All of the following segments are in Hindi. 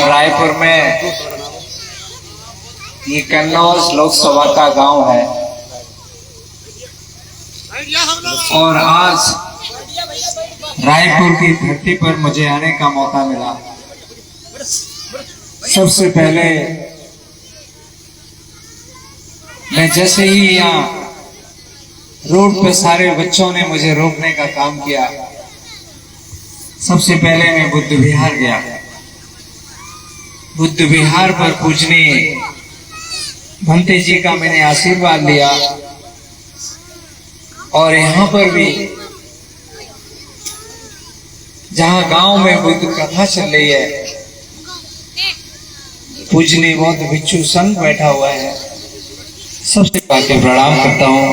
रायपुर में ये कन्नौज लोकसभा का गांव है और आज रायपुर की धरती पर मुझे आने का मौका मिला। सबसे पहले मैं जैसे ही यहाँ रोड पे सारे बच्चों ने मुझे रोकने का काम किया, सबसे पहले मैं बुद्ध विहार गया। बुद्ध विहार पर पूजनीय भंते जी का मैंने आशीर्वाद लिया और यहाँ पर भी जहाँ गांव में बुद्ध कथा चल रही है, पूजनीय बौद्ध भिक्षु संघ बैठा हुआ है, सबसे आके प्रणाम करता हूँ,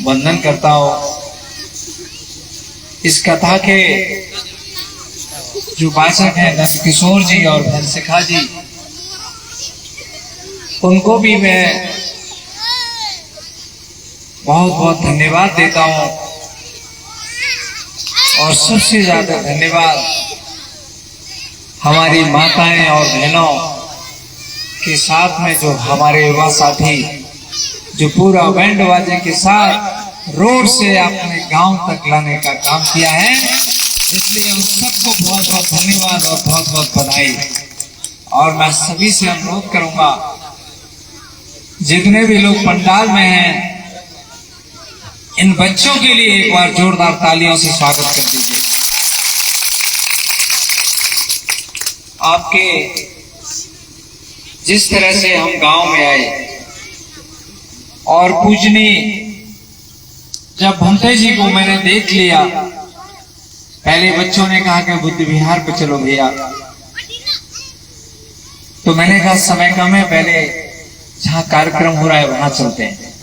वंदन करता हूँ। इस कथा के जो वाचक हैं नंद किशोर जी और भंसिका जी, उनको भी मैं बहुत बहुत धन्यवाद देता हूँ और सबसे ज्यादा धन्यवाद हमारी माताएं और बहनों के साथ में जो हमारे युवा साथी जो पूरा बैंड बाजे के साथ रोड से अपने गांव तक लाने का काम किया है, इसलिए उन सबको बहुत बहुत धन्यवाद और बहुत बहुत बधाई। और मैं सभी से अनुरोध करूंगा, जितने भी लोग पंडाल में हैं, इन बच्चों के लिए एक बार जोरदार तालियों से स्वागत कर दीजिए। आपके जिस तरह से हम गांव में आए और पूजनीय जब भंते जी को मैंने देख लिया, पहले बच्चों ने कहा कि बुद्ध विहार पे चलो भैया, तो मैंने कहा समय कम है, पहले जहां कार्यक्रम हो रहा है वहां चलते हैं।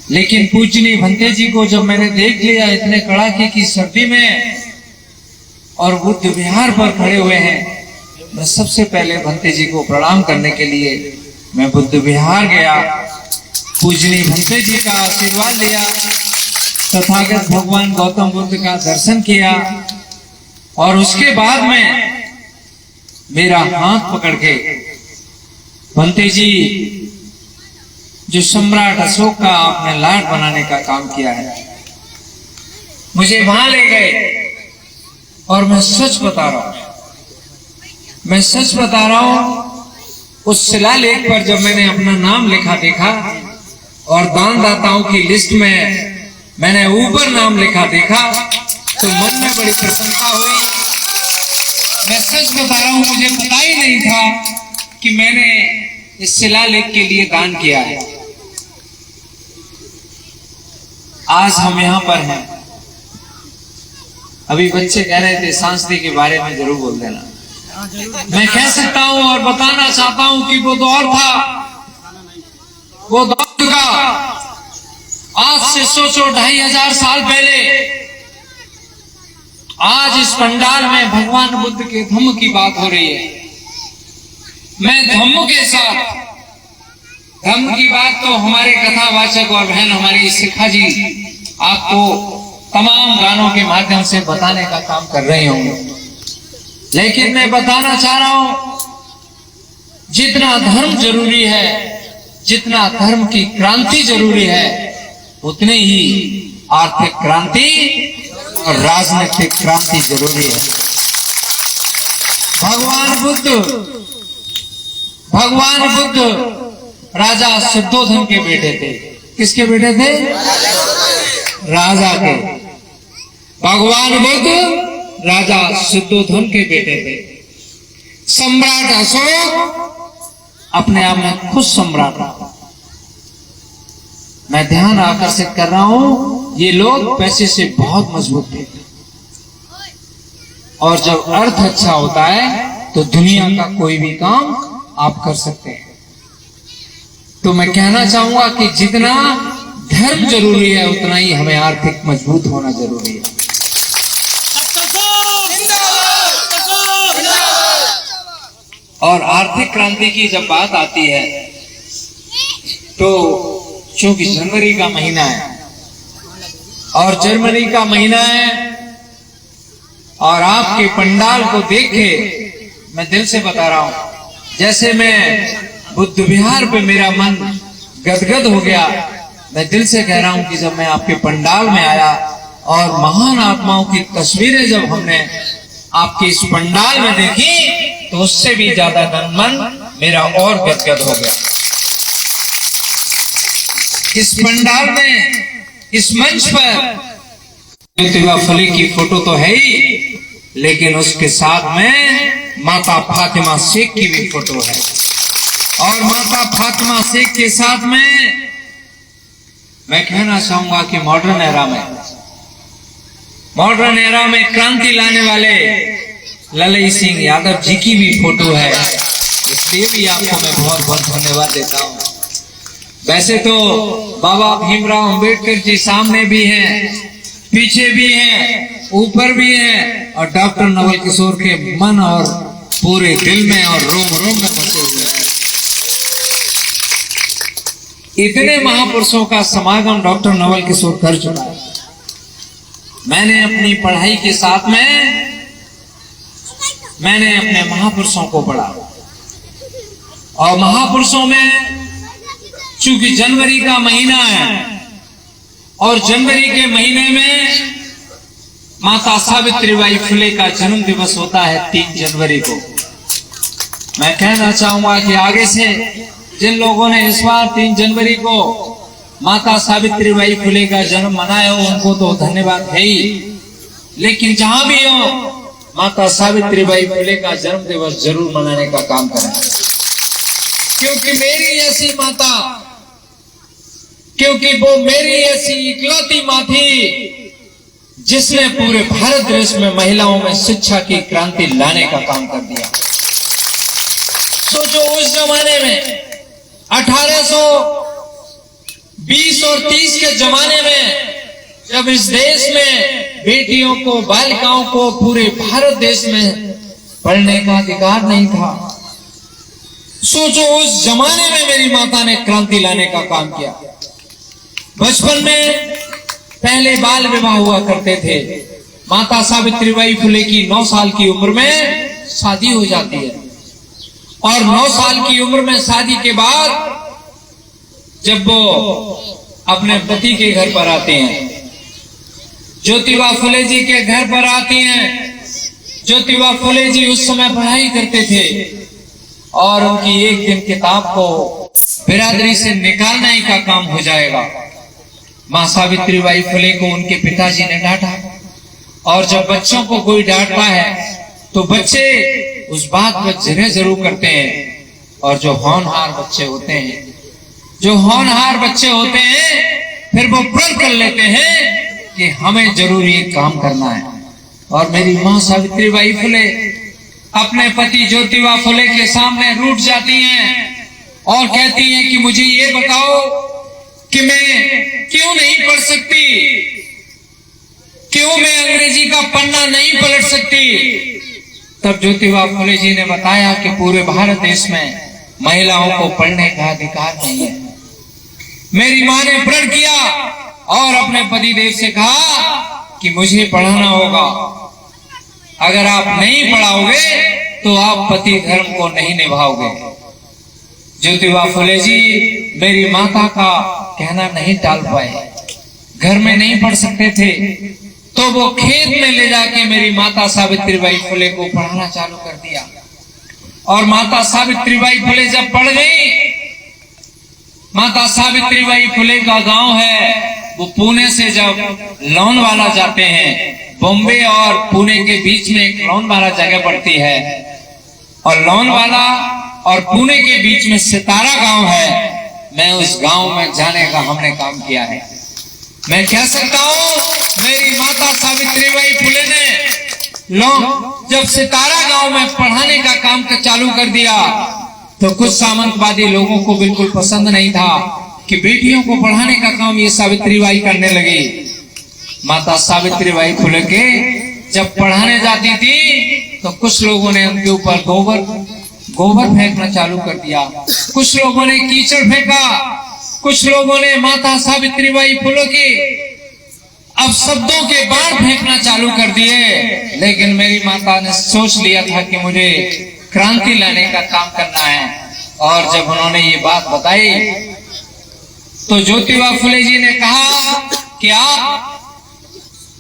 लेकिन पूजनीय भंते जी को जब मैंने देख लिया इतने कड़ाके की सर्दी में और बुद्ध विहार पर खड़े हुए हैं, मैं सबसे पहले भंते जी को प्रणाम करने के लिए मैं बुद्ध विहार गया, पूजनीय भंते जी का आशीर्वाद लिया, तथागत भगवान गौतम बुद्ध का दर्शन किया और उसके बाद में मेरा हाथ पकड़ के भंते जी जो सम्राट अशोक का आपने लाड बनाने का काम किया है, मुझे वहां ले गए और मैं सच बता रहा हूं, मैं सच बता रहा हूं, उस शिलालेख पर जब मैंने अपना नाम लिखा देखा और दानदाताओं की लिस्ट में मैंने ऊपर नाम लिखा देखा तो मन में बड़ी प्रसन्नता हुई। मैं सच बता रहा हूं, मुझे पता ही नहीं था कि मैंने इस शिलालेख के लिए दान किया है। आज हम यहाँ पर हैं। अभी बच्चे कह रहे थे सांस्कृतिक के बारे में जरूर बोल देना। मैं कह सकता हूं और बताना चाहता हूं कि वो दौर था, वो दौर का आज से सोचो 2500 साल पहले, आज इस पंडाल में भगवान बुद्ध के धम्म की बात हो रही है। मैं धम्म के साथ, धम्म की बात तो हमारे कथावाचक और बहन हमारी शिखा जी आपको तमाम गानों के माध्यम से बताने का काम कर रहे होंगे, लेकिन मैं बताना चाह रहा हूं, जितना धर्म जरूरी है, जितना धर्म की क्रांति जरूरी है, उतने ही आर्थिक क्रांति और राजनीतिक क्रांति जरूरी है। भगवान बुद्ध राजा शुद्धोधन के बेटे थे। किसके बेटे थे? राजा के। भगवान बुद्ध राजा शुद्धोधन के बेटे थे। सम्राट अशोक अपने आप में खुद सम्राट था। मैं ध्यान आकर्षित कर रहा हूं, ये लोग पैसे से बहुत मजबूत थे और जब अर्थ अच्छा होता है तो दुनिया का कोई भी काम आप कर सकते हैं। तो मैं कहना चाहूंगा कि जितना धर्म जरूरी है उतना ही हमें आर्थिक मजबूत होना जरूरी है। और आर्थिक क्रांति की जब बात आती है तो चूंकि जनवरी का महीना है और जनवरी का महीना है और आपके पंडाल को देख के मैं दिल से बता रहा हूं, जैसे मैं बुद्ध विहार पे मेरा मन गदगद हो गया। मैं दिल से कह रहा हूं कि जब मैं आपके पंडाल में आया और महान आत्माओं की तस्वीरें जब हमने आपके इस पंडाल में देखी, तो उससे भी ज्यादा मन मेरा और गदगद हो गया। इस पंडाल में, इस मंच पर ज्योतिबा फुले की फोटो तो है ही, लेकिन उसके साथ में माता फातिमा शेख की भी फोटो है। और माता फातिमा शेख के साथ में मैं कहना चाहूंगा कि मॉडर्न एरा में क्रांति लाने वाले ललई सिंह यादव जी की भी फोटो है। इसलिए भी आपको मैं बहुत बहुत धन्यवाद देता हूं। वैसे तो बाबा भीमराव अंबेडकर जी सामने भी हैं, पीछे भी हैं, ऊपर भी हैं, और डॉक्टर नवल किशोर के मन और पूरे दिल में और रोम रोम में बसे हुए हैं। इतने महापुरुषों का समागम डॉक्टर नवल किशोर कर चुका है। मैंने अपनी पढ़ाई के साथ में मैंने अपने महापुरुषों को पढ़ा, और महापुरुषों में चूंकि जनवरी का महीना है, और जनवरी के महीने में माता सावित्रीबाई फुले का जन्म दिवस होता है 3 जनवरी को। मैं कहना चाहूंगा कि आगे से जिन लोगों ने इस बार 3 जनवरी को माता सावित्रीबाई फुले का जन्म मनाया हो, उनको तो धन्यवाद है ही, लेकिन जहां भी हो माता सावित्रीबाई फुले का जन्म दिवस जरूर मनाने का काम करें। क्योंकि मेरी ऐसी माता, क्योंकि वो मेरी ऐसी इकलौती मां थी जिसने पूरे भारत देश में महिलाओं में शिक्षा की क्रांति लाने का काम कर दिया। सोचो, उस जमाने में 1820 और 30 के जमाने में जब इस देश में बेटियों को, बालिकाओं को पूरे भारत देश में पढ़ने का अधिकार नहीं था, सोचो उस जमाने में मेरी माता ने क्रांति लाने का काम किया। बचपन में पहले बाल विवाह हुआ करते थे। माता सावित्रीबाई फुले की 9 साल की उम्र में शादी हो जाती है, और 9 साल की उम्र में शादी के बाद जब वो अपने पति के घर पर आते हैं, ज्योतिबा फुले जी के घर पर आती हैं। ज्योतिबा फुले जी उस समय पढ़ाई करते थे, और उनकी एक दिन किताब को बिरादरी से निकालने का काम हो जाएगा। मां सावित्रीबाई फुले को उनके पिताजी ने डांटा, और जब बच्चों को कोई डांटता है तो बच्चे उस बात पर जिरह जरूर करते हैं, और जो होनहार बच्चे होते हैं फिर वो प्रण कर लेते हैं कि हमें जरूर ये काम करना है। और मेरी मां सावित्रीबाई फुले अपने पति ज्योतिबा फुले के सामने रूठ जाती हैं और कहती हैं कि मुझे ये बताओ कि मैं क्यों नहीं पढ़ सकती, क्यों मैं अंग्रेजी का पन्ना नहीं पलट सकती। तब ज्योतिबा फुले जी ने बताया कि पूरे भारत देश में महिलाओं को पढ़ने का अधिकार नहीं है। मेरी मां ने प्रण किया और अपने पतिदेव से कहा कि मुझे पढ़ाना होगा, अगर आप नहीं पढ़ाओगे तो आप पति धर्म को नहीं निभाओगे। ज्योतिबा फुले जी मेरी माता का कहना नहीं टाल पाए। घर में नहीं पढ़ सकते थे तो वो खेत में ले जाके मेरी माता सावित्रीबाई फुले को पढ़ाना चालू कर दिया। और माता सावित्रीबाई फुले जब पढ़ गई, माता सावित्रीबाई फुले का गांव है वो पुणे से जब लोनावाला जाते हैं, बॉम्बे और पुणे के बीच में एक लोनावाला जगह पड़ती है, और लोनावाला और पुणे के बीच में सितारा गांव है। मैं उस गांव में जाने का हमने काम किया है। मैं कह सकता हूं मेरी माता सावित्रीबाई फुले ने जब सितारा गांव में पढ़ाने का काम चालू कर दिया तो कुछ सामंतवादी लोगों को बिल्कुल पसंद नहीं था कि बेटियों को पढ़ाने का काम ये सावित्रीबाई करने लगी। माता सावित्रीबाई फुले के जब पढ़ाने जाती थी तो कुछ लोगों ने उनके ऊपर गोबर फेंकना चालू कर दिया, कुछ लोगों ने कीचड़ फेंका, कुछ लोगों ने माता सावित्रीबाई फुले के अब शब्दों के बाण फेंकना चालू कर दिए। लेकिन मेरी माता ने सोच लिया था कि मुझे क्रांति लाने का काम करना है। और जब उन्होंने ये बात बताई तो ज्योतिबा फुले जी ने कहा कि आप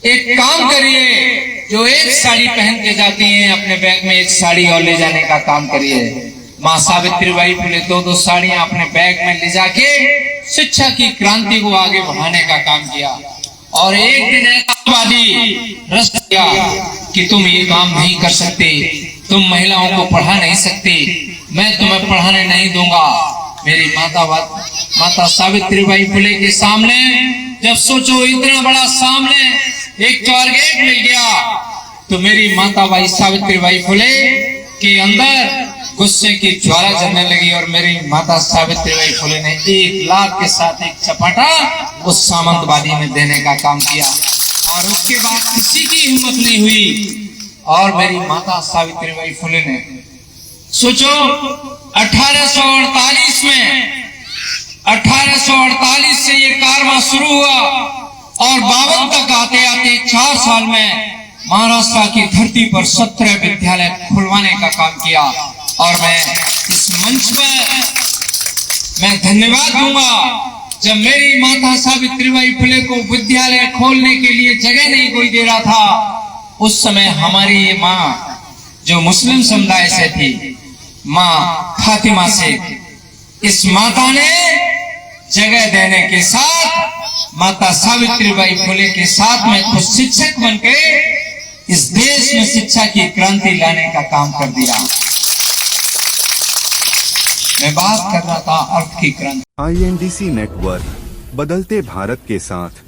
एक काम करिए, जो एक साड़ी पहन के जाती हैं अपने बैग में एक साड़ी और ले जाने का काम करिए। माँ सावित्रीबाई फुले दो साड़ियां अपने बैग में ले जाके शिक्षा की क्रांति को आगे बढ़ाने का काम किया। और एक दिन आतंकवादी रस किया कि तुम ये काम नहीं कर सकते, तुम महिलाओं को पढ़ा नहीं सकते, मैं तुम्हें पढ़ाने नहीं दूंगा। मेरी माता सावित्रीबाई फुले के सामने जब सोचो इतना बड़ा सामने एक टारगेट मिल गया, तो मेरी माता सावित्रीबाई फुले के अंदर गुस्से की ज्वाला जलने लगी और मेरी माता सावित्रीबाई फुले ने 1 लाख के साथ एक चपाटा उस सामंतवादी में देने का काम किया। और उसके बाद किसी की हिम्मत नहीं हुई और मेरी माता सावित्रीबाई फुले ने सोचो 1848 में 1848 से ये कारवां शुरू हुआ और 52 तक आते आते 4 साल में महाराष्ट्र की धरती पर 17 विद्यालय खुलवाने का काम किया। और मैं इस मंच पर मैं धन्यवाद दूंगा, जब मेरी माता सावित्रीबाई फुले को विद्यालय खोलने के लिए जगह नहीं कोई दे रहा था, उस समय हमारी ये माँ जो मुस्लिम समुदाय से थी, माँ फातिमा शेख, इस माता ने जगह देने के साथ माता सावित्रीबाई फुले के साथ में कुछ शिक्षक बनके इस देश में शिक्षा की क्रांति लाने का काम कर दिया। मैं बात कर रहा था अर्थ की क्रांति। INDC नेटवर्क, बदलते भारत के साथ।